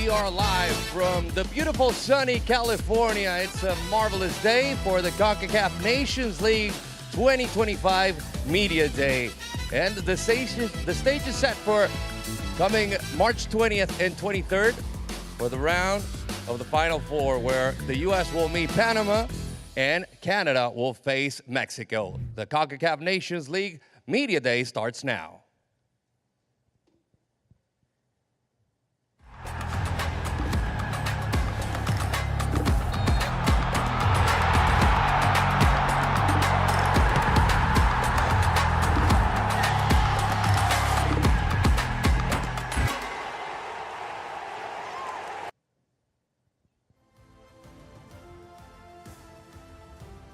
We are live from the beautiful sunny California. It's a marvelous day for the Concacaf Nations League 2025 Media Day. And the stage is set for coming March 20th and 23rd for the round of the Final Four, where the U.S. will meet Panama and Canada will face Mexico. The Concacaf Nations League Media Day starts now.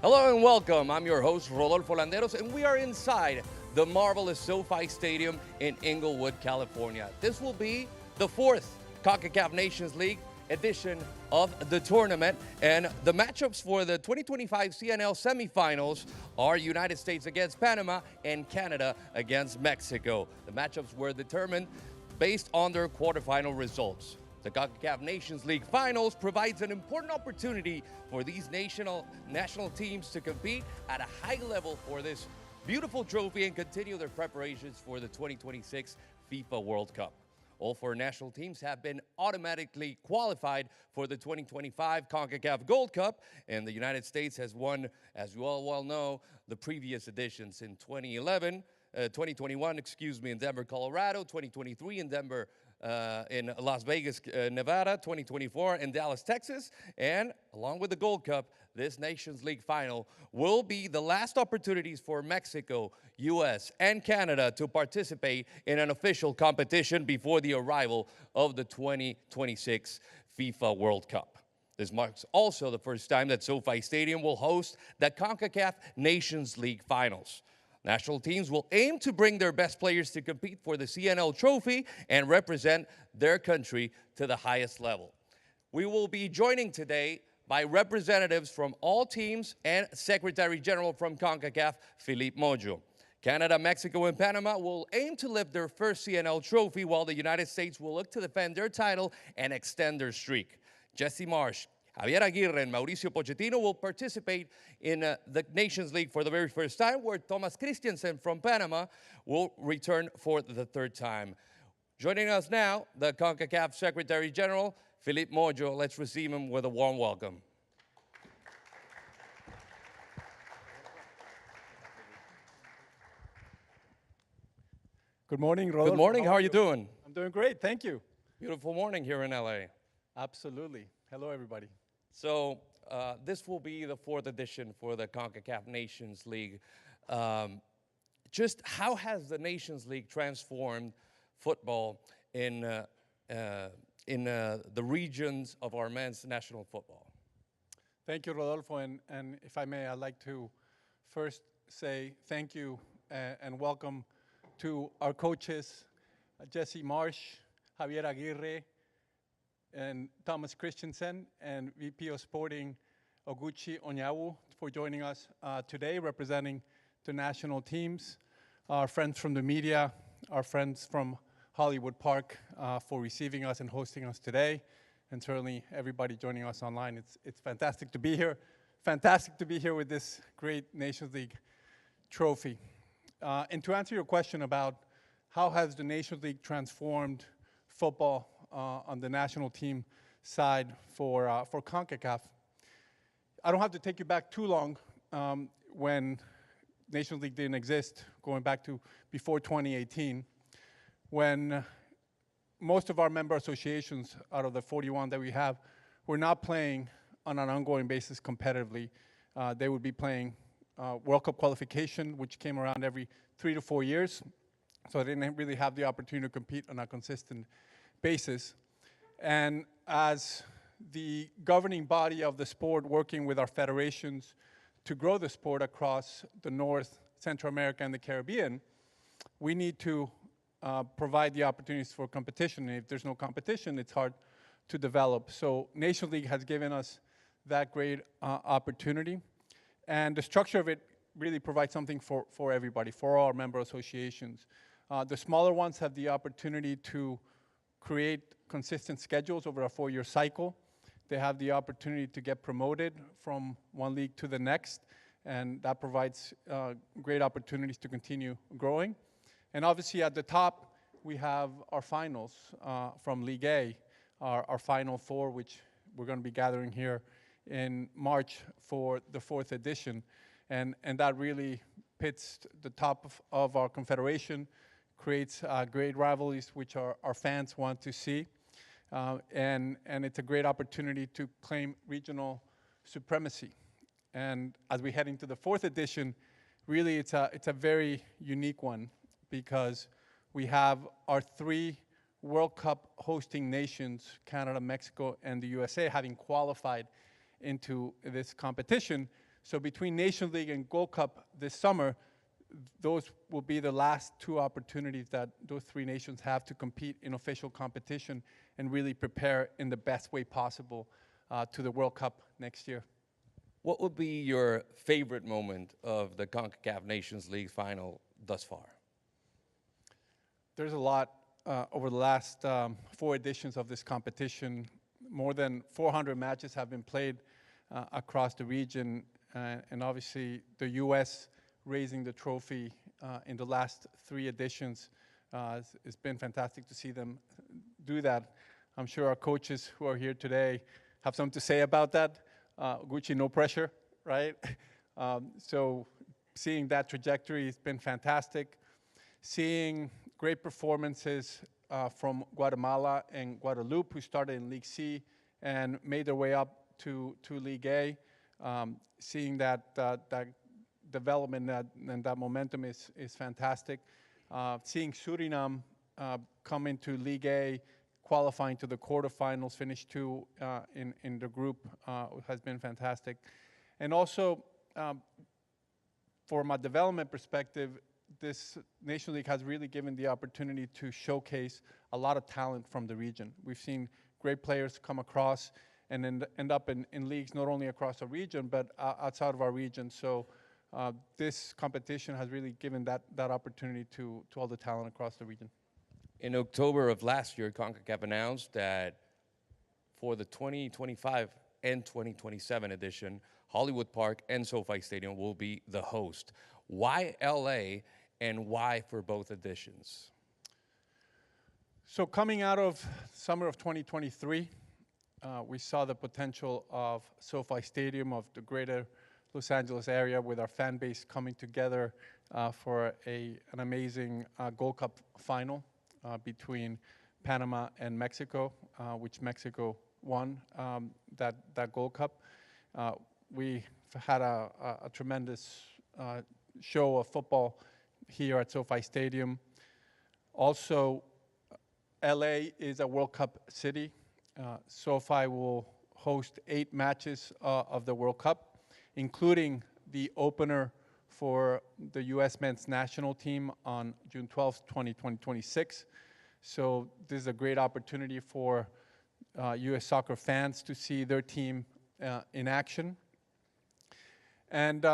Hello and welcome. I'm your host, Rodolfo Landeros, and we are inside the marvelous SoFi Stadium in Inglewood, California. This will be the fourth Concacaf Nations League edition of the tournament, and the matchups for the 2025 CNL semifinals are United States against Panama and Canada against Mexico. The matchups were determined based on their quarterfinal results. The Concacaf Nations League Finals provides an important opportunity for these national teams to compete at a high level for this beautiful trophy and continue their preparations for the 2026 FIFA World Cup. All four national teams have been automatically qualified for the 2025 CONCACAF Gold Cup, and the United States has won, as you all well know, the previous editions in 2021, in Denver, Colorado, 2023 in Denver, in Las Vegas, Nevada, 2024 in Dallas, Texas, and along with the Gold Cup, this Nations League final will be the last opportunities for Mexico, U.S., and Canada to participate in an official competition before the arrival of the 2026 FIFA World Cup. This marks also the first time that SoFi Stadium will host the CONCACAF Nations League finals. National teams will aim to bring their best players to compete for the CNL trophy and represent their country to the highest level. We will be joining today by representatives from all teams and Secretary General from CONCACAF, Philippe Mojo. Canada, Mexico, and Panama will aim to lift their first CNL trophy, while the United States will look to defend their title and extend their streak. Jesse Marsh, Javier Aguirre, and Mauricio Pochettino will participate in the Nations League for the very first time, where Thomas Christiansen from Panama will return for the third time. Joining us now, the CONCACAF Secretary General, Philippe Mojo. Let's receive him with a warm welcome. Good morning, Rodolfo. Good morning. How are you doing? I'm doing great. Thank you. Beautiful morning here in LA. Absolutely. Hello, everybody. So this will be the fourth edition for the CONCACAF Nations League. Just how has the Nations League transformed football in the regions of our men's national football? Thank you, Rodolfo. And if I may, I'd like to first say thank you and welcome to our coaches, Jesse Marsh, Javier Aguirre, and Thomas Christensen, and VP of Sporting, Oguchi Onyawu, for joining us today, representing the national teams, our friends from the media, our friends from Hollywood Park, for receiving us and hosting us today, and certainly everybody joining us online. It's fantastic to be here. Fantastic to be here with this great Nations League trophy. And to answer your question about how has the Nations League transformed football on the national team side for CONCACAF, I don't have to take you back too long when Nations League didn't exist, going back to before 2018, when most of our member associations out of the 41 that we have were not playing on an ongoing basis competitively. They would be playing World Cup qualification, which came around every 3 to 4 years, so they didn't really have the opportunity to compete on a consistent basis. And as the governing body of the sport, working with our federations to grow the sport across the North, Central America, and the Caribbean, we need to provide the opportunities for competition. And if there's no competition, it's hard to develop. So Nations League has given us that great opportunity. And the structure of it really provides something for everybody, for all our member associations. The smaller ones have the opportunity to create consistent schedules over a 4-year cycle. They have the opportunity to get promoted from one league to the next, and that provides great opportunities to continue growing. And obviously at the top, we have our finals from League A, our Final Four, which we're going to be gathering here in March for the 4th edition. And that really pits the top of our confederation, creates great rivalries, which our fans want to see. And it's a great opportunity to claim regional supremacy. And as we head into the 4th edition, really it's a very unique one, because we have our 3 World Cup hosting nations, Canada, Mexico, and the USA, having qualified into this competition. So between Nations League and Gold Cup this summer, those will be the last 2 opportunities that those 3 nations have to compete in official competition and really prepare in the best way possible to the World Cup next year. What would be your favorite moment of the Concacaf Nations League final thus far? There's a lot over the last 4 editions of this competition. More than 400 matches have been played across the region, and obviously the U.S. raising the trophy in the last 3 editions. It's been fantastic to see them do that. I'm sure our coaches who are here today have something to say about that. Gucci, no pressure, right? So seeing that trajectory has been fantastic. Seeing great performances from Guatemala and Guadeloupe, who started in League C and made their way up to League A. Seeing that development and that momentum is fantastic. Seeing Suriname come into League A, qualifying to the quarterfinals, finish 2 in the group has been fantastic. And also, from a development perspective, this Nation League has really given the opportunity to showcase a lot of talent from the region. We've seen great players come across and end up in leagues not only across our region, but outside of our region. So this competition has really given that opportunity to all the talent across the region. In October of last year, Concacaf announced that for the 2025 and 2027 edition, Hollywood Park and SoFi Stadium will be the host. Why LA, and why for both editions? So coming out of summer of 2023, we saw the potential of SoFi Stadium, of the greater Los Angeles area, with our fan base coming together for an amazing Gold Cup final between Panama and Mexico, which Mexico won that Gold Cup. We had a tremendous show of football here at SoFi Stadium. Also, LA is a World Cup city. SoFi will host 8 matches of the World Cup, including the opener for the U.S. men's national team on June 12th, 2026. So this is a great opportunity for U.S. soccer fans to see their team in action. And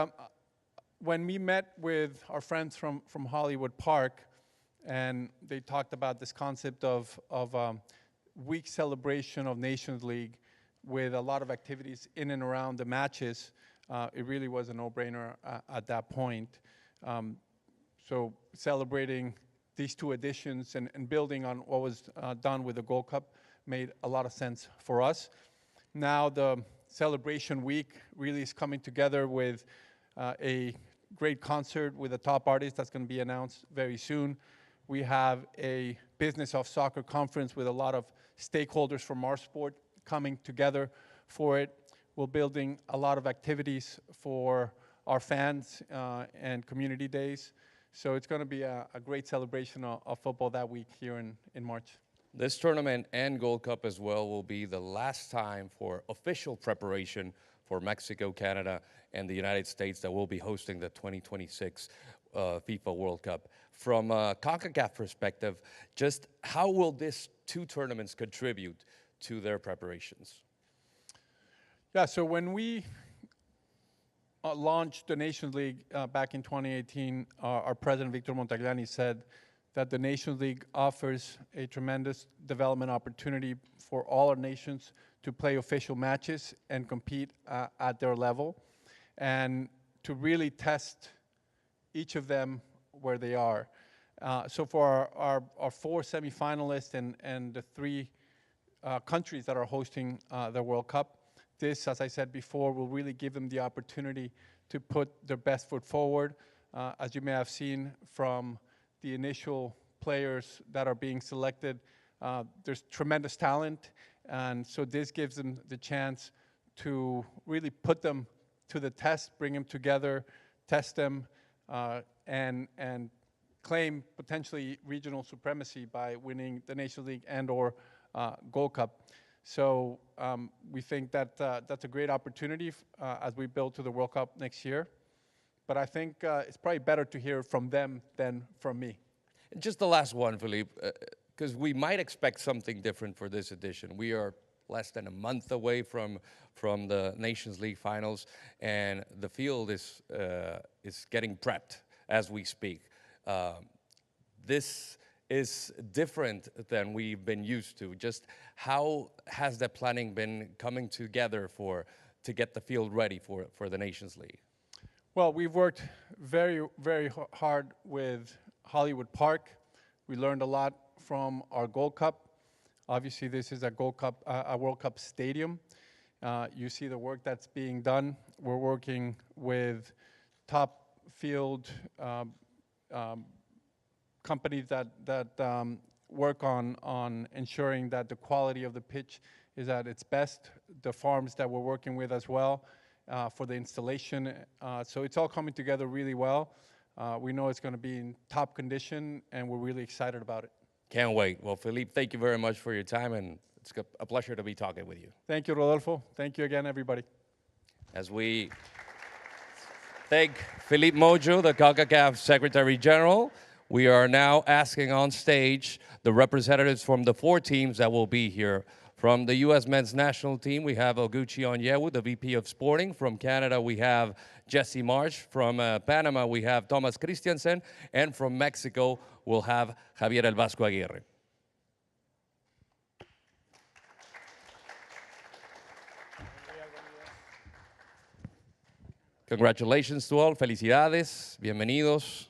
when we met with our friends from Hollywood Park, and they talked about this concept of week celebration of Nations League with a lot of activities in and around the matches, it really was a no-brainer at that point. So celebrating these 2 editions and building on what was done with the Gold Cup made a lot of sense for us. Now the celebration week really is coming together with a great concert with a top artist that's going to be announced very soon. We have a Business of Soccer conference with a lot of stakeholders from our sport coming together for it. We're building a lot of activities for our fans and community days. So it's going to be a great celebration of football that week here in March. This tournament and Gold Cup as well will be the last time for official preparation for Mexico, Canada, and the United States that will be hosting the 2026 FIFA World Cup. From a Concacaf perspective, just how will these 2 tournaments contribute to their preparations? Yeah, so when we launched the Nations League back in 2018, our president, Victor Montagliani, said that the Nations League offers a tremendous development opportunity for all our nations to play official matches and compete at their level, and to really test each of them where they are. So for our 4 semifinalists and the 3 countries that are hosting the World Cup, this, as I said before, will really give them the opportunity to put their best foot forward. As you may have seen from the initial players that are being selected, there's tremendous talent, and so this gives them the chance to really put them to the test, bring them together, test them, and claim potentially regional supremacy by winning the Nations League and/or Gold Cup. So we think that that's a great opportunity as we build to the World Cup next year. But I think it's probably better to hear from them than from me. Just the last one, Philippe, because we might expect something different for this edition. We are less than a month away from the Nations League finals, and the field is getting prepped as we speak. This is different than we've been used to. Just how has the planning been coming together to get the field ready for the Nations League? Well, we've worked very, very hard with Hollywood Park. We learned a lot from our Gold Cup. Obviously, this is a World Cup stadium. You see the work that's being done. We're working with top field companies that work on ensuring that the quality of the pitch is at its best. The farms that we're working with as well for the installation. So it's all coming together really well. We know it's going to be in top condition, and we're really excited about it. Can't wait. Well, Philippe, thank you very much for your time, and it's a pleasure to be talking with you. Thank you, Rodolfo. Thank you again, everybody. As we thank Philippe Mojo, the Concacaf Secretary General, we are now asking on stage the representatives from the 4 teams that will be here. From the U.S. men's national team, we have Oguchi Onyewu, the VP of Sporting. From Canada, we have Jesse Marsh. From Panama, we have Thomas Christiansen. And from Mexico, we'll have Javier El Vasco Aguirre. Congratulations to all. Felicidades. Bienvenidos.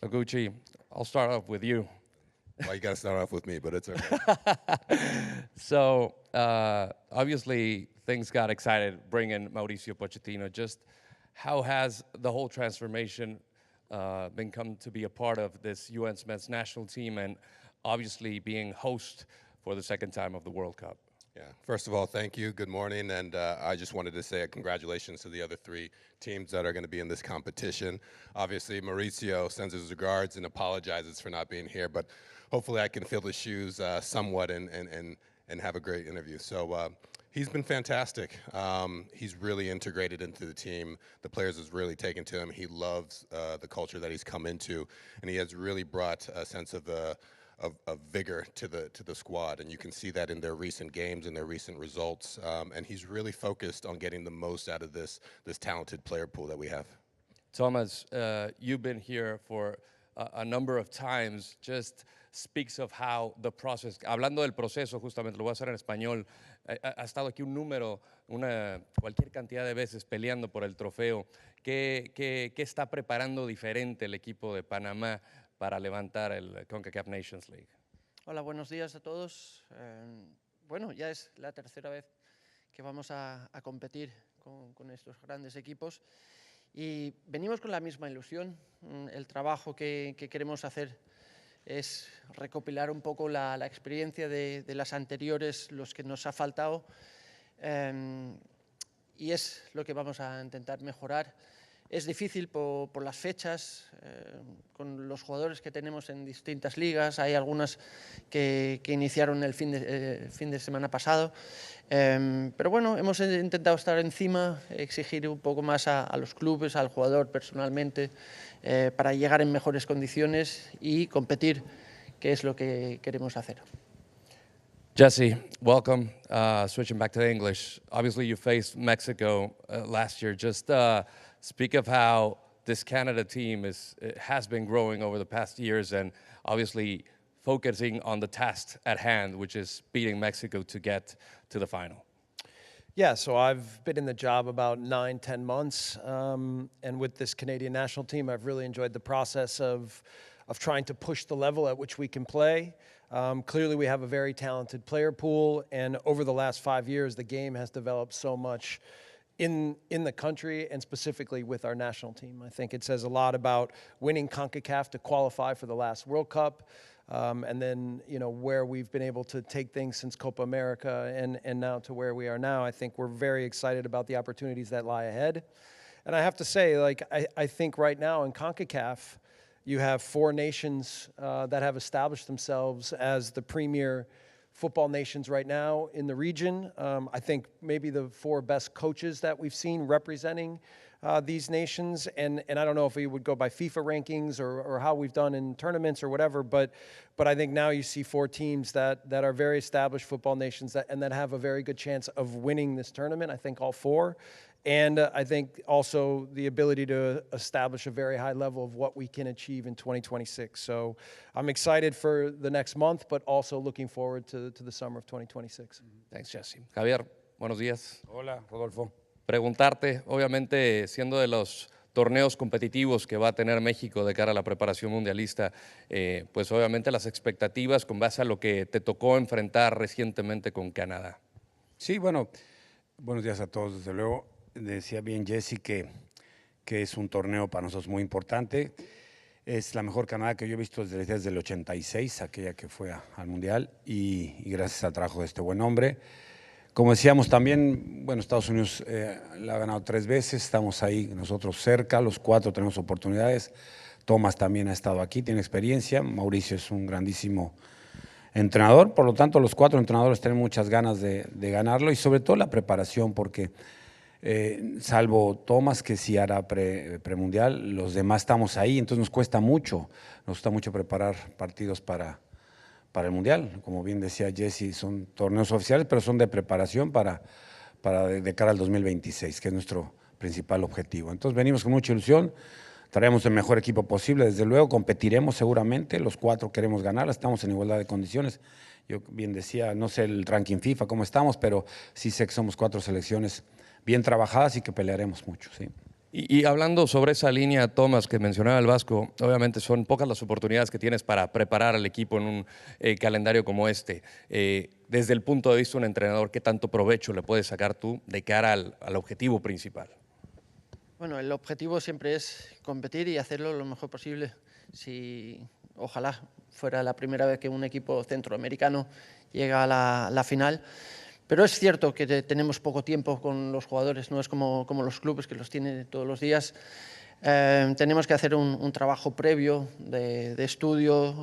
Oguchi, I'll start off with you. Well, you got to start off with me, but it's okay. So, obviously, things got excited bringing Mauricio Pochettino. Just how has the whole transformation been come to be a part of this U.S. men's national team and obviously being host for the 2nd time of the World Cup? Yeah. First of all, thank you. Good morning. And I just wanted to say congratulations to the other 3 teams that are going to be in this competition. Obviously, Mauricio sends his regards and apologizes for not being here, but hopefully I can fill his shoes somewhat and have a great interview. So he's been fantastic. He's really integrated into the team. The players has really taken to him. He loves the culture that he's come into, and he has really brought a sense of vigor to the squad, and you can see that in their recent games and their recent results. And he's really focused on getting the most out of this talented player pool that we have. Thomas, you've been here for a number of times. Just speaks of how the process. Hablando del proceso, justamente lo voy a hacer en español. Ha estado aquí un número, cualquier cantidad de veces peleando por el trofeo. ¿Qué está preparando diferente el equipo de Panamá para levantar el Concacaf Nations League? Hola, buenos días a todos. Bueno, ya es la 3ª vez que vamos a competir con estos grandes equipos y venimos con la misma ilusión. El trabajo que queremos hacer es recopilar un poco la experiencia de las anteriores, los que nos ha faltado, y es lo que vamos a intentar mejorar. Es difícil por las fechas, con los jugadores que tenemos en distintas ligas. Hay algunas que iniciaron el fin de semana pasado. Pero bueno, hemos intentado estar encima, exigir un poco más a los clubes, al jugador personalmente, para llegar en mejores condiciones y competir, que es lo que queremos hacer. Jesse, welcome. Switching back to English. Obviously, you faced Mexico last year. Just speak of how this Canada team has been growing over the past years, and obviously focusing on the task at hand, which is beating Mexico to get to the final. Yeah, so I've been in the job about 9-10 months, and with this Canadian national team, I've really enjoyed the process of trying to push the level at which we can play. Clearly, we have a very talented player pool, and over the last 5 years, the game has developed so much in the country and specifically with our national team. I think it says a lot about winning Concacaf to qualify for the last World Cup, and then, you know, where we've been able to take things since Copa America and now to where we are now. I think we're very excited about the opportunities that lie ahead. And I have to say, like, I think right now in Concacaf, you have 4 nations that have established themselves as the premier football nations right now in the region. I think maybe the 4 best coaches that we've seen representing these nations, and I don't know if we would go by FIFA rankings or how we've done in tournaments or whatever, but I think now you see 4 teams that are very established football nations that have a very good chance of winning this tournament. I think all 4. And I think also the ability to establish a very high level of what we can achieve in 2026. So I'm excited for the next month, but also looking forward to the summer of 2026. Thanks, Jesse. Javier, buenos días. Hola, Rodolfo. Preguntarte, obviamente, siendo de los torneos competitivos que va a tener México de cara a la preparación mundialista, pues obviamente las expectativas con base a lo que te tocó enfrentar recientemente con Canadá. Sí, bueno, buenos días a todos, desde luego. Decía bien Jesse que es un torneo para nosotros muy importante. Es la mejor Canadá que yo he visto desde el 86, aquella que fue al Mundial, y gracias al trabajo de este buen hombre. Como decíamos también, bueno, Estados Unidos la ha ganado 3 veces, estamos ahí nosotros cerca, los 4 tenemos oportunidades. Thomas también ha estado aquí, tiene experiencia. Mauricio es un grandísimo entrenador, por lo tanto los 4 entrenadores tienen muchas ganas de ganarlo, y sobre todo la preparación, porque salvo Thomas, que sí hará premundial, los demás estamos ahí, entonces nos cuesta mucho preparar partidos para el Mundial. Como bien decía Jesse, son torneos oficiales, pero son de preparación para de cara al 2026, que es nuestro principal objetivo. Entonces venimos con mucha ilusión, traemos el mejor equipo posible, desde luego, competiremos seguramente, los 4 queremos ganar, estamos en igualdad de condiciones. Yo bien decía, no sé el ranking FIFA, cómo estamos, pero sí sé que somos 4 selecciones bien trabajadas y que pelearemos mucho, sí. Y hablando sobre esa línea, Thomas, que mencionaba el Vasco, obviamente son pocas las oportunidades que tienes para preparar al equipo en un calendario como este. Desde el punto de vista de un entrenador, ¿qué tanto provecho le puedes sacar tú de cara al objetivo principal? Bueno, el objetivo siempre es competir y hacerlo lo mejor posible. Ojalá fuera la primera vez que un equipo centroamericano llega a la final. Pero es cierto que tenemos poco tiempo con los jugadores, no es como los clubes que los tienen todos los días. Tenemos que hacer un trabajo previo de estudio,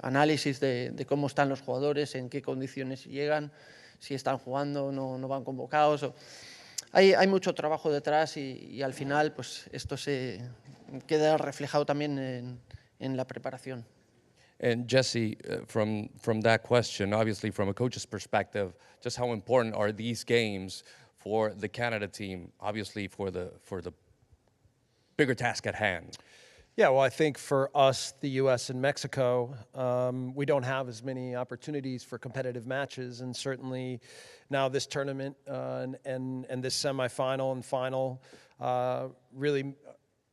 análisis de cómo están los jugadores, en qué condiciones llegan, si están jugando, no van convocados. Hay mucho trabajo detrás y al final pues esto se queda reflejado también en la preparación. And Jesse, from that question, obviously from a coach's perspective, just how important are these games for the Canada team, obviously for the bigger task at hand? Yeah, well, I think for us, the U.S. and Mexico, we don't have as many opportunities for competitive matches, and certainly now this tournament and this semifinal and final really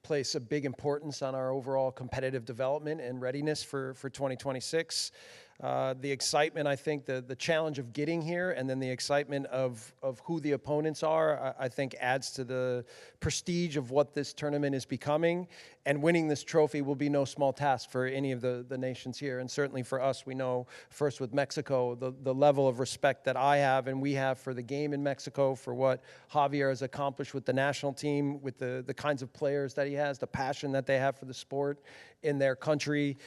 place a big importance on our overall competitive development and readiness for 2026. The excitement, I think, the challenge of getting here, and then the excitement of who the opponents are, I think adds to the prestige of what this tournament is becoming. And winning this trophy will be no small task for any of the nations here. And certainly for us, we know first with Mexico, the level of respect that I have and we have for the game in Mexico, for what Javier has accomplished with the national team, with the kinds of players that he has, the passion that they have for the sport in their country.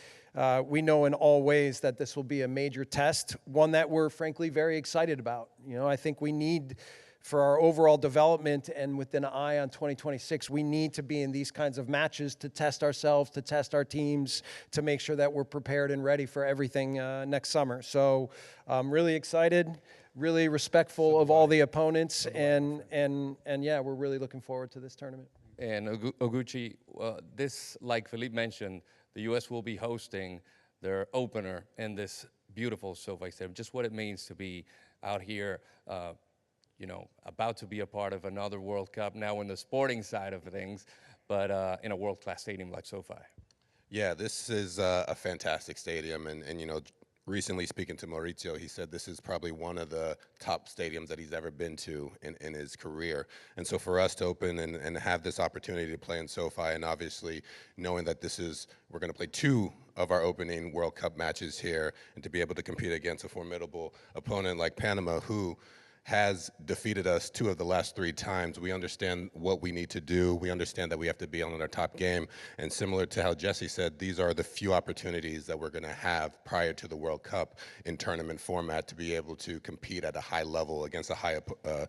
We know in all ways that this will be a major test, one that we're frankly very excited about. You know, I think we need for our overall development and with an eye on 2026, we need to be in these kinds of matches to test ourselves, to test our teams, to make sure that we're prepared and ready for everything next summer. So I'm really excited, really respectful of all the opponents, and yeah, we're really looking forward to this tournament. And Oguchi, this, like Felipe mentioned, the U.S. will be hosting their opener in this beautiful SoFi Stadium. Just what it means to be out here, you know, about to be a part of another World Cup, now in the sporting side of things, but in a world-class stadium like SoFi. Yeah, this is a fantastic stadium, and you know, recently speaking to Maurizio, he said this is probably one of the top stadiums that he's ever been to in his career. And so for us to open and have this opportunity to play in SoFi, and obviously knowing that we're going to play 2 of our opening World Cup matches here, and to be able to compete against a formidable opponent like Panama, who has defeated us 2 of the last 3 times. We understand what we need to do. We understand that we have to be on our top game. And similar to how Jesse said, these are the few opportunities that we're going to have prior to the World Cup in tournament format to be able to compete at a high level against a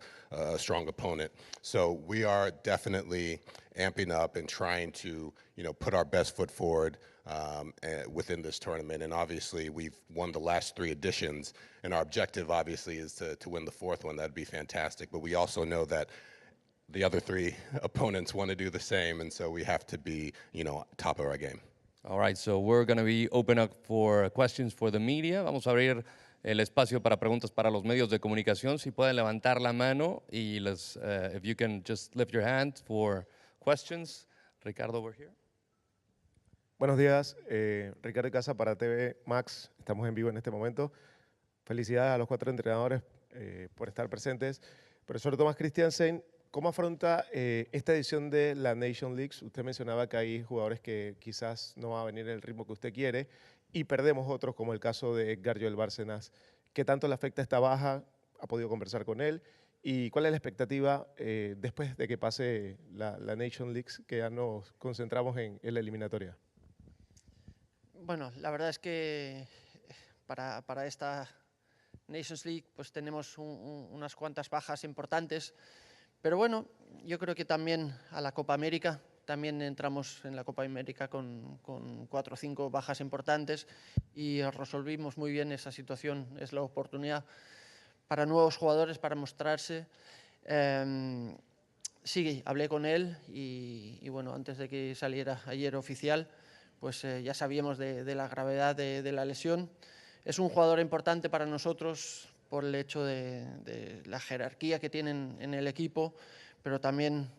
strong opponent. So we are definitely amping up and trying to, you know, put our best foot forward within this tournament. And obviously we've won the last 3 editions, and our objective obviously is to win the 4th one. That'd be fantastic. But we also know that the other 3 opponents want to do the same, and so we have to be, you know, top of our game. All right, so we're going to be open up for questions for the media. Vamos a abrir el espacio para preguntas para los medios de comunicación. Si pueden levantar la mano y if you can just lift your hand for questions. Ricardo over here. Buenos días, Ricardo Casa para TV Max. Estamos en vivo en este momento. Felicidades a los 4 entrenadores por estar presentes. Profesor Tomás Christiansen, ¿cómo afronta esta edición de la Nation League? Usted mencionaba que hay jugadores que quizás no va a venir el ritmo que usted quiere y perdemos otros, como el caso de Edgar Joel Bárcenas. ¿Qué tanto le afecta esta baja? ¿Ha podido conversar con él? ¿Y cuál es la expectativa después de que pase la Nation League, que ya nos concentramos en la eliminatoria? Bueno, la verdad es que para esta Nations League pues tenemos unas cuantas bajas importantes, pero bueno, yo creo que también a la Copa América, también entramos en la Copa América con 4 o 5 bajas importantes y resolvimos muy bien esa situación. Es la oportunidad para nuevos jugadores para mostrarse. Sí, hablé con él y bueno, antes de que saliera ayer oficial, pues ya sabíamos de la gravedad de la lesión. Es un jugador importante para nosotros por el hecho de la jerarquía que tienen en el equipo, pero también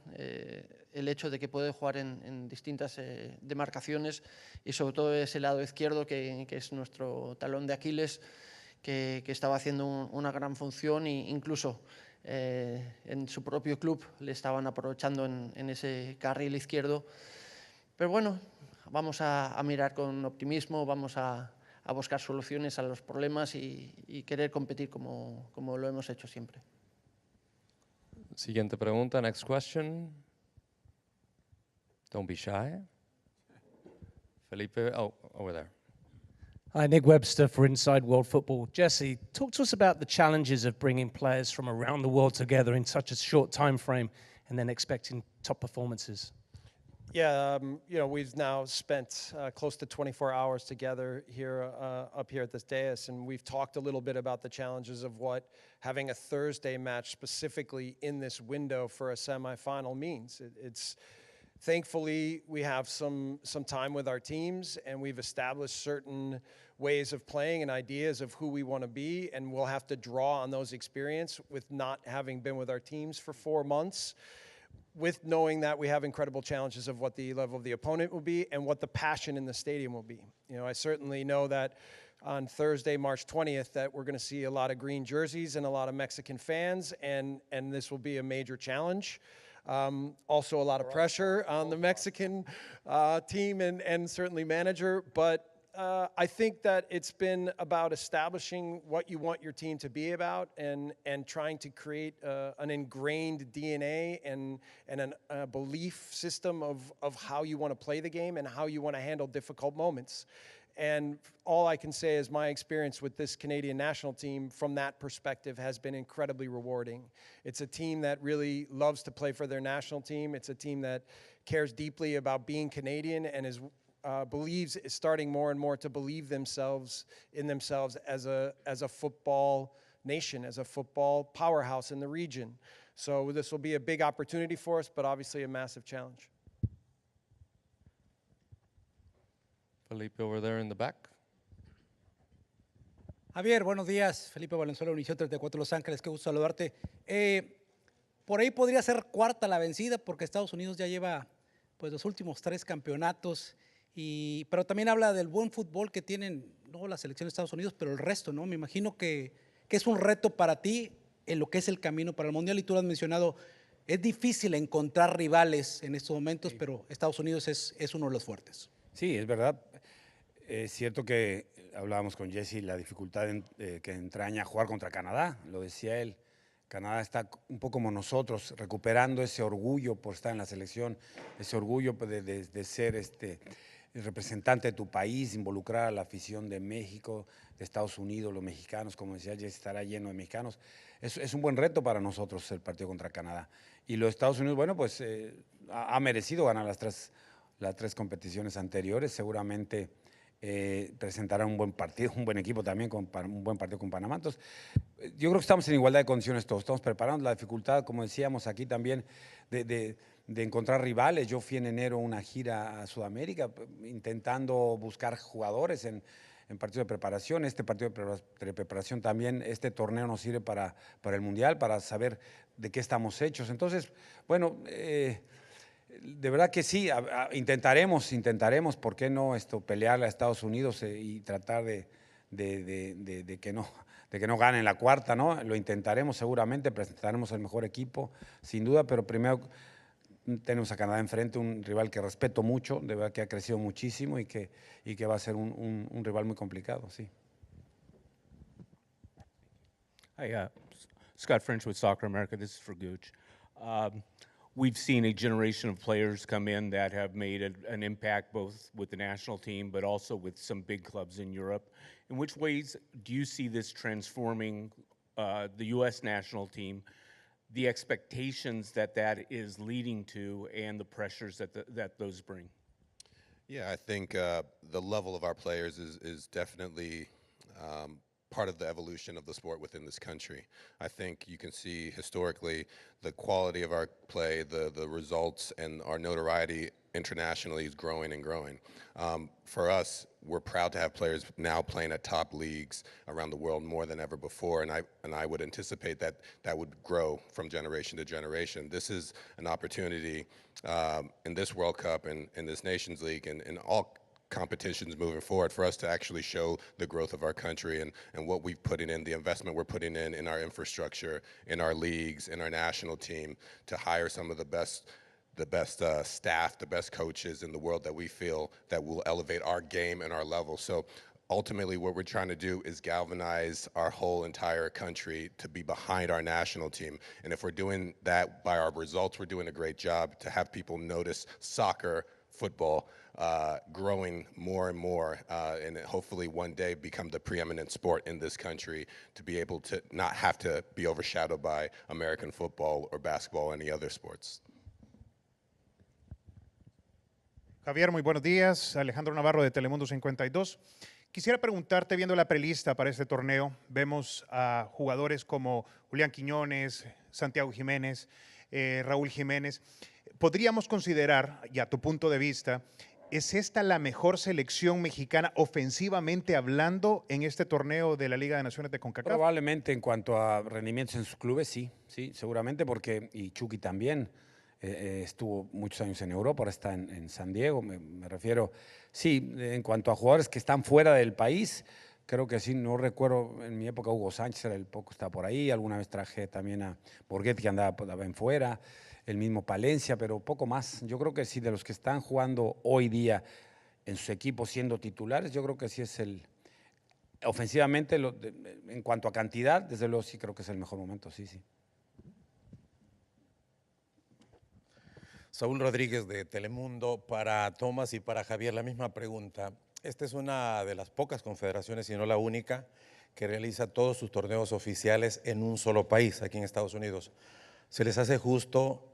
el hecho de que puede jugar en distintas demarcaciones y sobre todo ese lado izquierdo que es nuestro talón de Aquiles, que estaba haciendo una gran función e incluso en su propio club le estaban aprovechando en ese carril izquierdo. Pero bueno, vamos a mirar con optimismo, vamos a buscar soluciones a los problemas y querer competir como lo hemos hecho siempre. Siguiente pregunta, next question. Don't be shy. Felipe, over there. Hi, Nick Webster for Inside World Football. Jesse, talk to us about the challenges of bringing players from around the world together in such a short time frame and then expecting top performances. Yeah, you know, we've now spent close to 24 hours together here up here at this dais, and we've talked a little bit about the challenges of what having a Thursday match specifically in this window for a semifinal means. It's thankfully we have some time with our teams, and we've established certain ways of playing and ideas of who we want to be, and we'll have to draw on those experience with not having been with our teams for 4 months. With knowing that we have incredible challenges of what the level of the opponent will be and what the passion in the stadium will be. You know, I certainly know that on Thursday, March 20th, that we're going to see a lot of green jerseys and a lot of Mexican fans, and this will be a major challenge. Also a lot of pressure on the Mexican team and certainly manager, but I think that it's been about establishing what you want your team to be about and trying to create an ingrained DNA and a belief system of how you want to play the game and how you want to handle difficult moments. And all I can say is my experience with this Canadian national team from that perspective has been incredibly rewarding. It's a team that really loves to play for their national team. It's a team that cares deeply about being Canadian and is is starting more and more to believe themselves as a football nation, as a football powerhouse in the region. So this will be a big opportunity for us, but obviously a massive challenge. Felipe over there in the back. Javier, buenos días. Felipe Valenzuela, Univisión 34 Los Ángeles, qué gusto saludarte. Por ahí podría ser cuarta la vencida porque Estados Unidos ya lleva pues, los últimos 3 campeonatos, pero también habla del buen fútbol que tienen no la selección de Estados Unidos, pero el resto, ¿no? Me imagino que es un reto para ti en lo que es el camino para el Mundial, y tú lo has mencionado, es difícil encontrar rivales en estos momentos, sí, pero Estados Unidos es uno de los fuertes. Sí, es verdad. Es cierto que hablábamos con Jesse la dificultad que entraña jugar contra Canadá, lo decía él. Canadá está un poco como nosotros, recuperando ese orgullo por estar en la selección, ese orgullo de ser el representante de tu país, involucrar a la afición de México, de Estados Unidos, los mexicanos, como decía Jesse, estará lleno de mexicanos. Es un buen reto para nosotros el partido contra Canadá. Y los Estados Unidos, bueno, pues ha merecido ganar las tres competiciones anteriores, seguramente presentará un buen partido, un buen equipo también, un buen partido con Panamá. Entonces, yo creo que estamos en igualdad de condiciones todos, estamos preparando la dificultad, como decíamos aquí también, de encontrar rivales. Yo fui en enero a una gira a Sudamérica intentando buscar jugadores en partidos de preparación. Este partido de preparación también, este torneo nos sirve para el Mundial, para saber de qué estamos hechos. Entonces, bueno, de verdad que sí, intentaremos, ¿por qué no pelearle a Estados Unidos y tratar de que no ganen la cuarta, ¿no? Lo intentaremos seguramente, presentaremos el mejor equipo, sin duda, pero primero tenemos a Canadá enfrente, un rival que respeto mucho, de verdad que ha crecido muchísimo y que va a ser un rival muy complicado, sí. Hi, Scott French with Soccer America. This is for Gooch. We've seen a generation of players come in that have made an impact both with the national team but also with some big clubs in Europe. In which ways do you see this transforming the U.S. national team, the expectations that is leading to, and the pressures that those bring? Yeah, I think the level of our players is definitely part of the evolution of the sport within this country. I think you can see historically the quality of our play, the results, and our notoriety internationally is growing and growing. For us, we're proud to have players now playing at top leagues around the world more than ever before, and I would anticipate that would grow from generation to generation. This is an opportunity in this World Cup and in this Nations League and in all competitions moving forward for us to actually show the growth of our country and what we've put in, the investment we're putting in our infrastructure, in our leagues, in our national team, to hire some of the best staff, the best coaches in the world that we feel that will elevate our game and our level. So ultimately what we're trying to do is galvanize our whole entire country to be behind our national team. And if we're doing that by our results, we're doing a great job to have people notice soccer, football, growing more and more, and hopefully one day become the preeminent sport in this country, to be able to not have to be overshadowed by American football or basketball or any other sports. Javier, muy buenos días. Alejandro Navarro de Telemundo 52. Quisiera preguntarte, viendo la prelista para este torneo, vemos a jugadores como Julián Quiñones, Santiago Jiménez, Raúl Jiménez. ¿Podríamos considerar, y a tu punto de vista, ¿es esta la mejor selección mexicana ofensivamente hablando en este torneo de la Liga de Naciones de Concacaf? Probablemente en cuanto a rendimientos en sus clubes, sí, seguramente, porque, y Chucky también, estuvo muchos años en Europa, ahora está en San Diego, me refiero, sí, en cuanto a jugadores que están fuera del país, creo que sí, no recuerdo, en mi época Hugo Sánchez era el poco, estaba por ahí, alguna vez traje también a Borghetti que andaba en fuera, el mismo Palencia, pero poco más. Yo creo que sí, de los que están jugando hoy día en sus equipos siendo titulares, yo creo que sí es ofensivamente, en cuanto a cantidad, desde luego sí creo que es el mejor momento, sí. Saúl Rodríguez de Telemundo, para Tomás y para Javier la misma pregunta. Esta es una de las pocas confederaciones, si no la única, que realiza todos sus torneos oficiales en un solo país, aquí en Estados Unidos. ¿Se les hace justo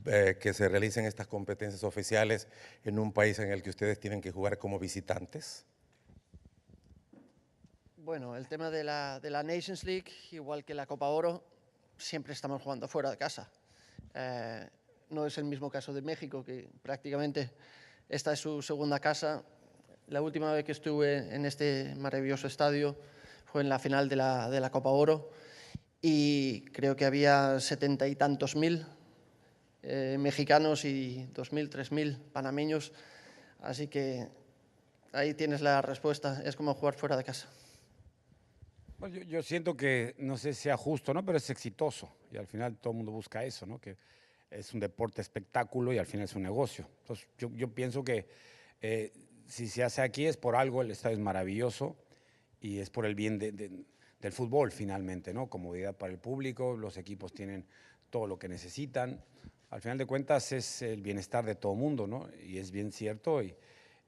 que se realicen estas competencias oficiales en un país en el que ustedes tienen que jugar como visitantes? Bueno, el tema de la Nations League, igual que la Copa Oro, siempre estamos jugando fuera de casa. No es el mismo caso de México, que prácticamente esta es su segunda casa. La última vez que estuve en este maravilloso estadio fue en la final de la Copa Oro y creo que había 70 y tantos mil mexicanos y 2.000, 3.000 panameños. Así que ahí tienes la respuesta, es como jugar fuera de casa. Bueno, yo siento que, no sé si sea justo, ¿no? Pero es exitoso y al final todo el mundo busca eso, ¿no? Que es un deporte espectáculo y al final es un negocio. Entonces yo pienso que si se hace aquí es por algo, el estadio es maravilloso y es por el bien del fútbol finalmente, ¿no? Comodidad para el público, los equipos tienen todo lo que necesitan. Al final de cuentas es el bienestar de todo el mundo, ¿no? Y es bien cierto y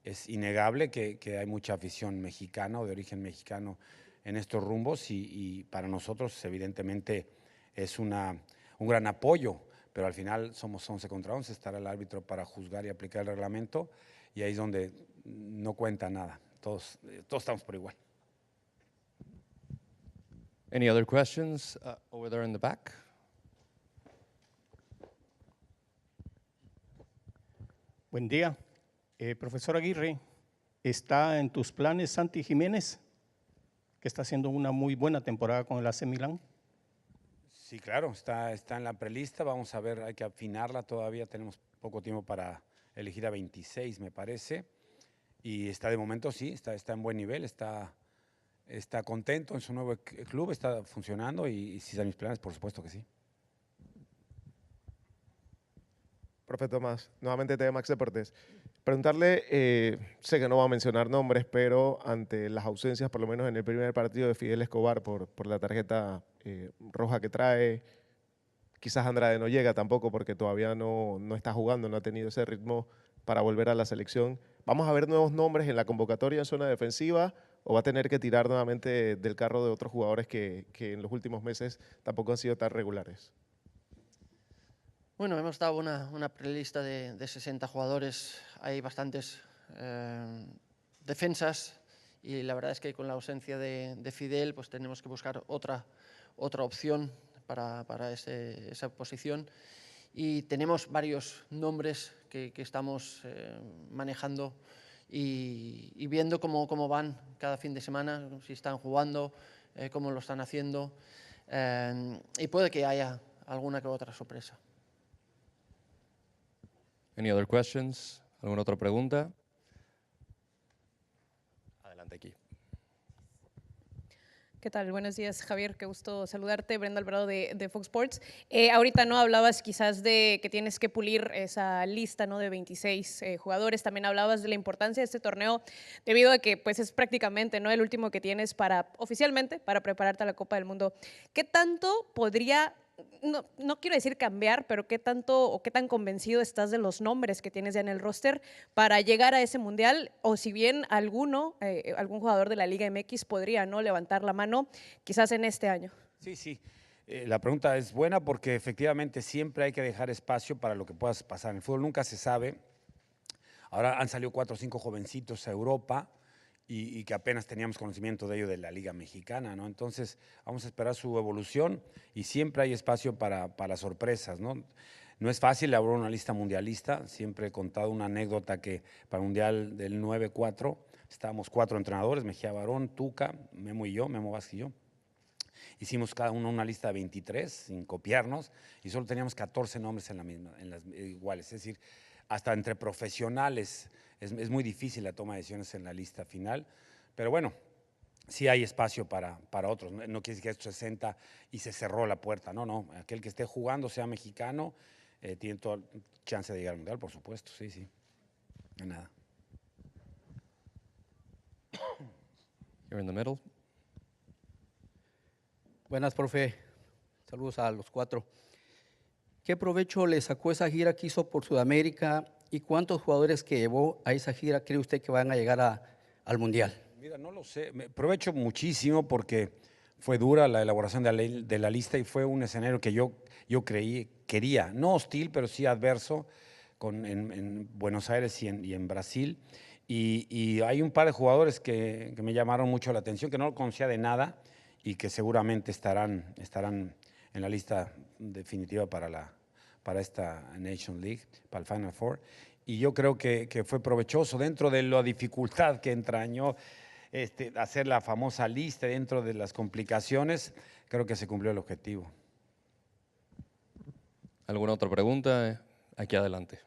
es innegable que hay mucha afición mexicana o de origen mexicano en estos rumbos y para nosotros evidentemente es un gran apoyo, pero al final somos 11 contra 11, estará el árbitro para juzgar y aplicar el reglamento y ahí es donde no cuenta nada, todos estamos por igual. Any other questions over there in the back? Buen día. Profesor Aguirre, ¿está en tus planes Santi Jiménez, que está haciendo una muy buena temporada con el AC Milán? Sí, claro, está en la prelista, vamos a ver, hay que afinarla todavía, tenemos poco tiempo para elegir a 26, me parece, y está de momento, sí, está en buen nivel, está contento en su nuevo club, está funcionando y si están mis planes, por supuesto que sí. Profe Tomás, nuevamente TV Max Deportes. Preguntarle, sé que no va a mencionar nombres, pero ante las ausencias, por lo menos en el primer partido de Fidel Escobar por la tarjeta roja que trae, quizás Andrade no llega tampoco porque todavía no está jugando, no ha tenido ese ritmo para volver a la selección. ¿Vamos a ver nuevos nombres en la convocatoria en zona defensiva o va a tener que tirar nuevamente del carro de otros jugadores que en los últimos meses tampoco han sido tan regulares? Bueno, hemos dado una prelista de 60 jugadores. Hay bastantes defensas y la verdad es que con la ausencia de Fidel pues tenemos que buscar otra opción para esa posición. Y tenemos varios nombres que estamos manejando y viendo cómo van cada fin de semana, si están jugando, cómo lo están haciendo. Y puede que haya alguna que otra sorpresa. Any other questions? ¿Alguna otra pregunta? Adelante aquí. ¿Qué tal? Buenos días, Javier. Qué gusto saludarte. Brenda Alvarado de Fox Sports. Ahorita no hablabas quizás de que tienes que pulir esa lista, ¿no? De 26 jugadores. También hablabas de la importancia de este torneo debido a que pues, es prácticamente, ¿no? El último que tienes oficialmente para prepararte a la Copa del Mundo. ¿Qué tanto podría... No quiero decir cambiar, pero ¿qué tanto o qué tan convencido estás de los nombres que tienes ya en el roster para llegar a ese mundial? O si bien algún jugador de la Liga MX podría no levantar la mano, quizás en este año. Sí. La pregunta es buena porque efectivamente siempre hay que dejar espacio para lo que pueda pasar. En el fútbol nunca se sabe. Ahora han salido 4 o 5 jovencitos a Europa y que apenas teníamos conocimiento de ello de la Liga Mexicana, ¿no? Entonces vamos a esperar su evolución y siempre hay espacio para sorpresas, ¿no? No es fácil elaborar una lista mundialista. Siempre he contado una anécdota que para el Mundial del 9-4 estábamos 4 entrenadores, Mejía Barón, Tuca, Memo y yo, Memo Vázquez y yo. Hicimos cada uno una lista de 23 sin copiarnos y solo teníamos 14 nombres en las iguales. Es decir, hasta entre profesionales es muy difícil la toma de decisiones en la lista final. Pero bueno, sí hay espacio para otros. No quiere decir que estos 60 y se cerró la puerta. No. Aquel que esté jugando, sea mexicano, tiene toda chance de llegar al Mundial, por supuesto. Sí. No hay nada. Here in the middle. Buenas, profe. Saludos a los 4. ¿Qué provecho le sacó esa gira que hizo por Sudamérica y cuántos jugadores que llevó a esa gira cree usted que van a llegar a al Mundial? Mira, no lo sé. Me aprovecho muchísimo porque fue dura la elaboración de la lista y fue un escenario que yo quería, no hostil, pero sí adverso, en Buenos Aires y en Brasil. Y hay un par de jugadores que me llamaron mucho la atención, que no conocía de nada y que seguramente estarán en la lista definitiva para esta Nation League, para el Final Four. Y yo creo que fue provechoso dentro de la dificultad que entrañó hacer la famosa lista, dentro de las complicaciones. Creo que se cumplió el objetivo. ¿Alguna otra pregunta? Aquí adelante.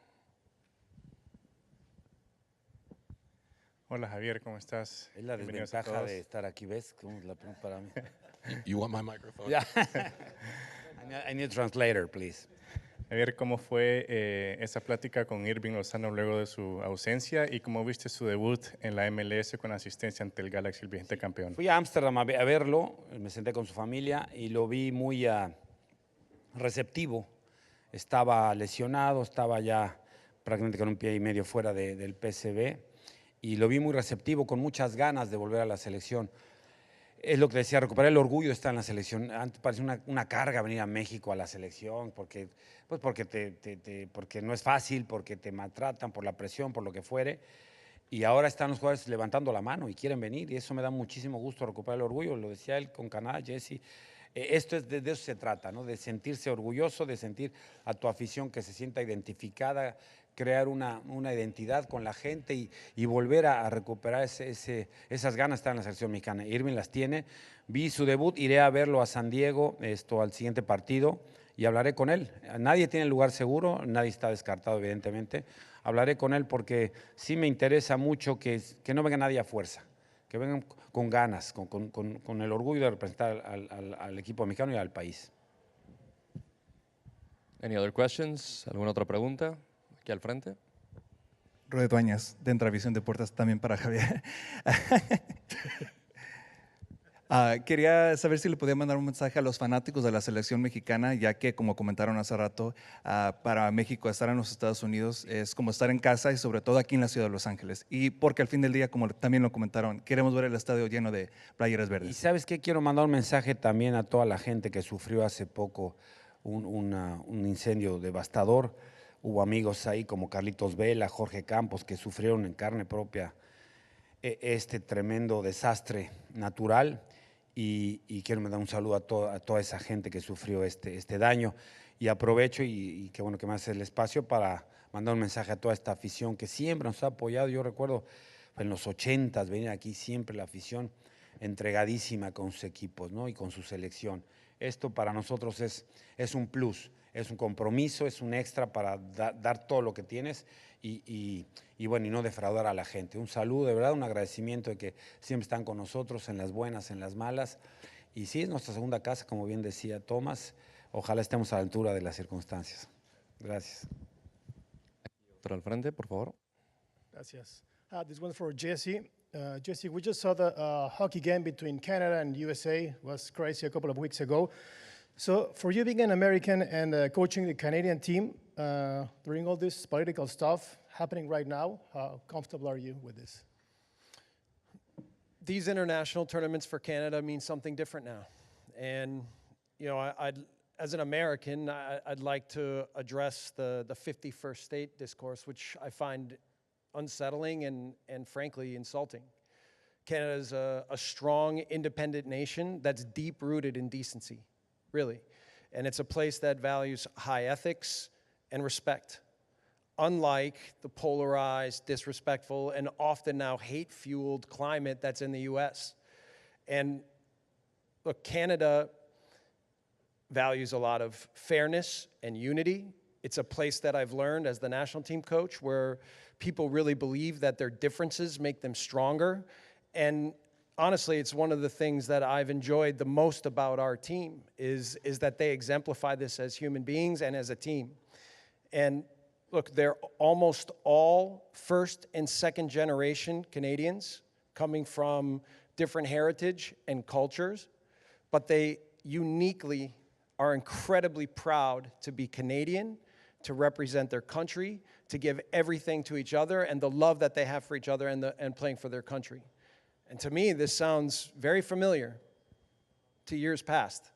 Hola Javier, ¿cómo estás? Es la Bienvenidos a desventaja todos. de estar aquí, ¿ves? ¿Cómo es la pregunta para mí? You want my microphone? Yeah. I need a translator, please. Javier, ¿cómo fue esa plática con Irving Lozano luego de su ausencia y cómo viste su debut en la MLS con asistencia ante el Galaxy, el vigente campeón? Fui a Ámsterdam a verlo, me senté con su familia y lo vi muy receptivo. Estaba lesionado, estaba ya prácticamente con un pie y medio fuera del PSV y lo vi muy receptivo, con muchas ganas de volver a la selección. Es lo que decía, recuperar el orgullo de estar en la selección. Antes parecía una carga venir a México a la selección, porque no es fácil, porque te maltratan, por la presión, por lo que fuere. Y ahora están los jugadores levantando la mano y quieren venir, y eso me da muchísimo gusto, recuperar el orgullo. Lo decía él con Canadá, Jesse. De eso se trata, ¿no? De sentirse orgulloso, de sentir a tu afición que se sienta identificada, crear una identidad con la gente y volver a recuperar esas ganas de estar en la selección mexicana. Irving las tiene. Vi su debut, iré a verlo a San Diego al siguiente partido y hablaré con él. Nadie tiene lugar seguro, nadie está descartado, evidentemente. Hablaré con él porque sí me interesa mucho que no venga nadie a fuerza, que vengan con ganas, con el orgullo de representar al equipo mexicano y al país. Any other questions? ¿Alguna otra pregunta? Aquí al frente. Roy Dueñas, de Entravisión de Puertas, también para Javier. Quería saber si le podía mandar un mensaje a los fanáticos de la selección mexicana, ya que, como comentaron hace rato, para México estar en los Estados Unidos es como estar en casa y sobre todo aquí en la ciudad de Los Ángeles. Y porque al fin del día, como también lo comentaron, queremos ver el estadio lleno de playeras verdes. Y ¿sabes qué? Quiero mandar un mensaje también a toda la gente que sufrió hace poco un incendio devastador. Hubo amigos ahí como Carlitos Vela, Jorge Campos, que sufrieron en carne propia este tremendo desastre natural. Y quiero mandar un saludo a toda esa gente que sufrió este daño. Y aprovecho, y qué bueno que me hace el espacio, para mandar un mensaje a toda esta afición que siempre nos ha apoyado. Yo recuerdo en los 80s venir aquí siempre la afición entregadísima con sus equipos, ¿no? Y con su selección. Esto para nosotros es un plus. Es un compromiso, es un extra para dar todo lo que tienes y no defraudar a la gente. Un saludo, de verdad, un agradecimiento de que siempre están con nosotros en las buenas, en las malas. Y sí, es nuestra segunda casa, como bien decía Tomás. Ojalá estemos a la altura de las circunstancias. Gracias. Otro al frente, por favor. Gracias. This one's for Jesse. Jesse, we just saw the hockey game between Canada and USA. It was crazy a couple of weeks ago. So for you being an American and coaching the Canadian team, during all this political stuff happening right now, how comfortable are you with this? These international tournaments for Canada mean something different now. And, you know, as an American, I'd like to address the 51st state discourse, which I find unsettling and frankly insulting. Canada is a strong, independent nation that's deep-rooted in decency. Really. And it's a place that values high ethics and respect, unlike the polarized, disrespectful, and often now hate-fueled climate that's in the US. And look, Canada values a lot of fairness and unity. It's a place that I've learned as the national team coach where people really believe that their differences make them stronger. And honestly, it's one of the things that I've enjoyed the most about our team is that they exemplify this as human beings and as a team. And look, they're almost all first and second generation Canadians coming from different heritage and cultures, but they uniquely are incredibly proud to be Canadian. to represent their country, to give everything to each other, and the love that they have for each other and playing for their country. And to me, this sounds very familiar to years past,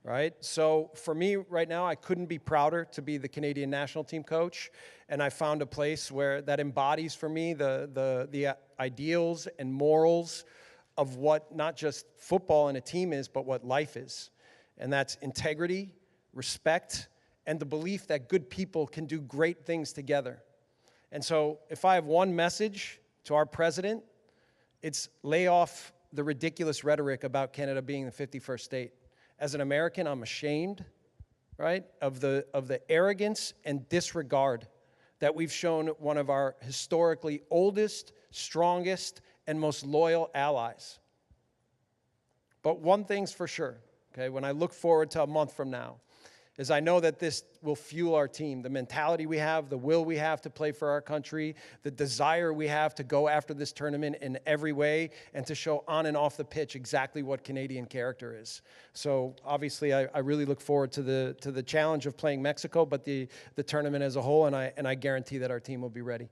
right? So for me right now, I couldn't be prouder to be the Canadian national team coach, and I found a place where that embodies for me the ideals and morals of what not just football and a team is, but what life is. And that's integrity, respect, and the belief that good people can do great things together. And so if I have one message to our president, it's lay off the ridiculous rhetoric about Canada being the 51st state. As an American, I'm ashamed, right, of the arrogance and disregard that we've shown one of our historically oldest, strongest, and most loyal allies. But one thing's for sure, okay, when I look forward to a month from now, is I know that this will fuel our team. The mentality we have, the will we have to play for our country, the desire we have to go after this tournament in every way and to show on and off the pitch exactly what Canadian character is. So obviously I really look forward to the challenge of playing Mexico, but the tournament as a whole, and I guarantee that our team will be ready.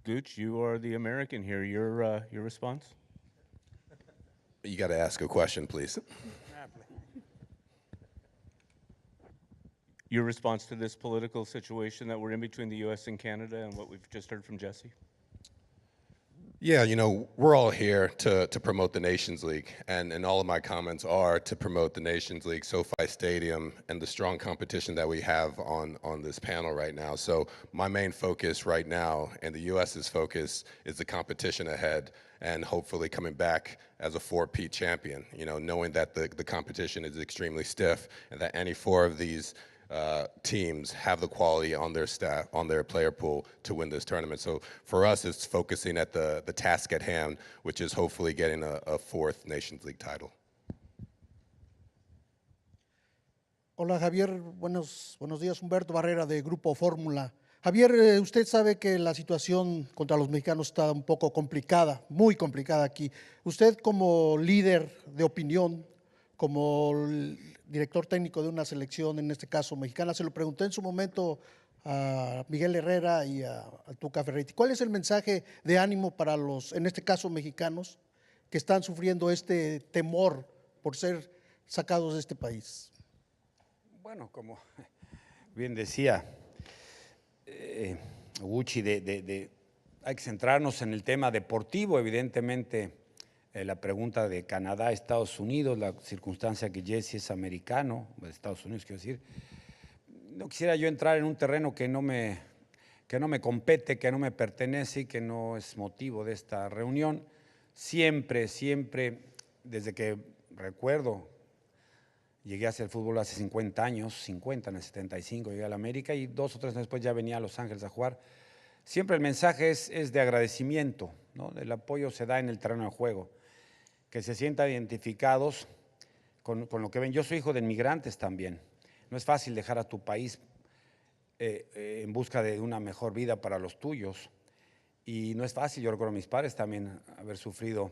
Gooch, you are the American here. Your response? You got to ask a question, please. Your response to this political situation that we're in between the U.S. and Canada and what we've just heard from Jesse? Yeah, you know, we're all here to promote the Nations League, and all of my comments are to promote the Nations League, SoFi Stadium, and the strong competition that we have on this panel right now. So my main focus right now, and the U.S.'s focus, is the competition ahead, and hopefully coming back as a four-peat champion, you know, knowing that the competition is extremely stiff, and that any four of these teams have the quality on their staff, on their player pool to win this tournament. So for us, it's focusing at the task at hand, which is hopefully getting a fourth Nations League title. Hola Javier, buenos días, Humberto Barrera de Grupo Fórmula. Javier, usted sabe que la situación contra los mexicanos está un poco complicada, muy complicada aquí. Usted como líder de opinión, como director técnico de una selección, en este caso mexicana, se lo pregunté en su momento a Miguel Herrera y a Tuca Ferretti. ¿Cuál es el mensaje de ánimo para los, en este caso mexicanos, que están sufriendo este temor por ser sacados de este país? Bueno, como bien decía Gucci, hay que centrarnos en el tema deportivo, evidentemente. La pregunta de Canadá, Estados Unidos, la circunstancia que Jesse es americano, de Estados Unidos quiero decir, no quisiera yo entrar en un terreno que no me compete, que no me pertenece y que no es motivo de esta reunión. Siempre, desde que recuerdo, llegué hacia el fútbol hace 50 años, 50 en el 75, llegué a la América y 2 o 3 años después ya venía a Los Ángeles a jugar. Siempre el mensaje es de agradecimiento, ¿no? El apoyo se da en el terreno de juego, que se sientan identificados con lo que ven. Yo soy hijo de inmigrantes también. No es fácil dejar a tu país en busca de una mejor vida para los tuyos. Y no es fácil, yo recuerdo a mis padres también haber sufrido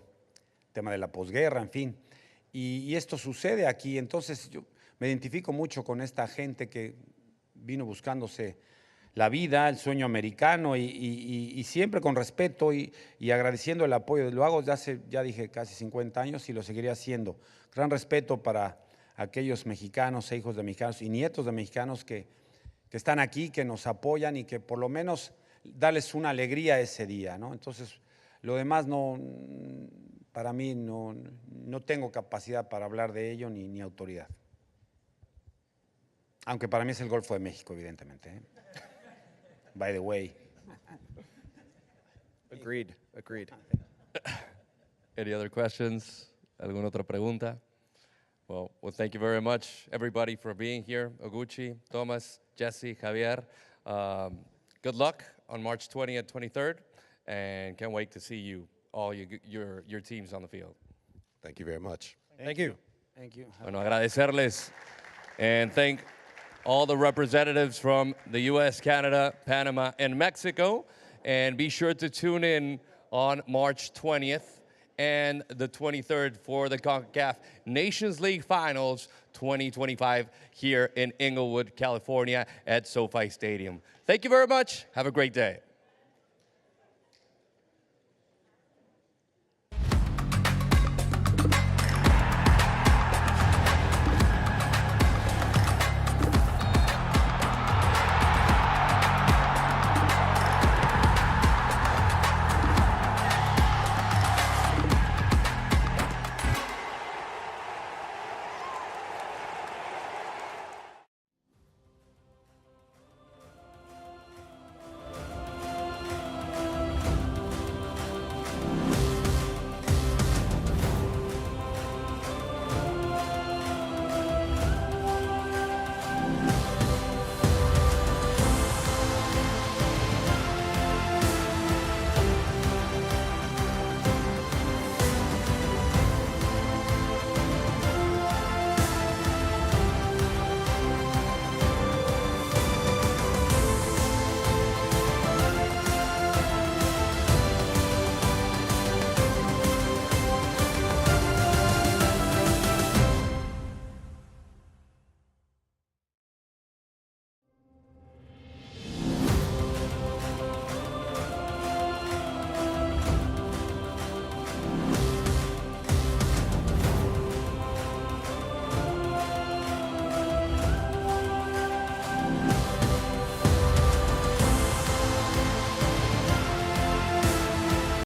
el tema de la posguerra, en fin. Y esto sucede aquí, entonces yo me identifico mucho con esta gente que vino buscándose la vida, el sueño americano y siempre con respeto y agradeciendo el apoyo. Lo hago desde hace, ya dije, casi 50 años y lo seguiré haciendo. Gran respeto para aquellos mexicanos e hijos de mexicanos y nietos de mexicanos que están aquí, que nos apoyan y que por lo menos darles una alegría ese día, ¿no? Entonces, lo demás para mí no tengo capacidad para hablar de ello ni autoridad. Aunque para mí es el Golfo de México, evidentemente, ¿eh? By the way. Agreed. Any other questions? ¿Alguna otra pregunta? Well, thank you very much, everybody, for being here. Oguchi, Thomas, Jesse, Javier. Good luck on March 20th, 23rd, and can't wait to see you, all your teams on the field. Thank you very much. Thank you. Bueno, agradecerles and thank all the representatives from the U.S., Canada, Panama, and Mexico. And be sure to tune in on March 20th and the 23rd for the Concacaf Nations League Finals 2025 here in Inglewood, California at SoFi Stadium. Thank you very much. Have a great day.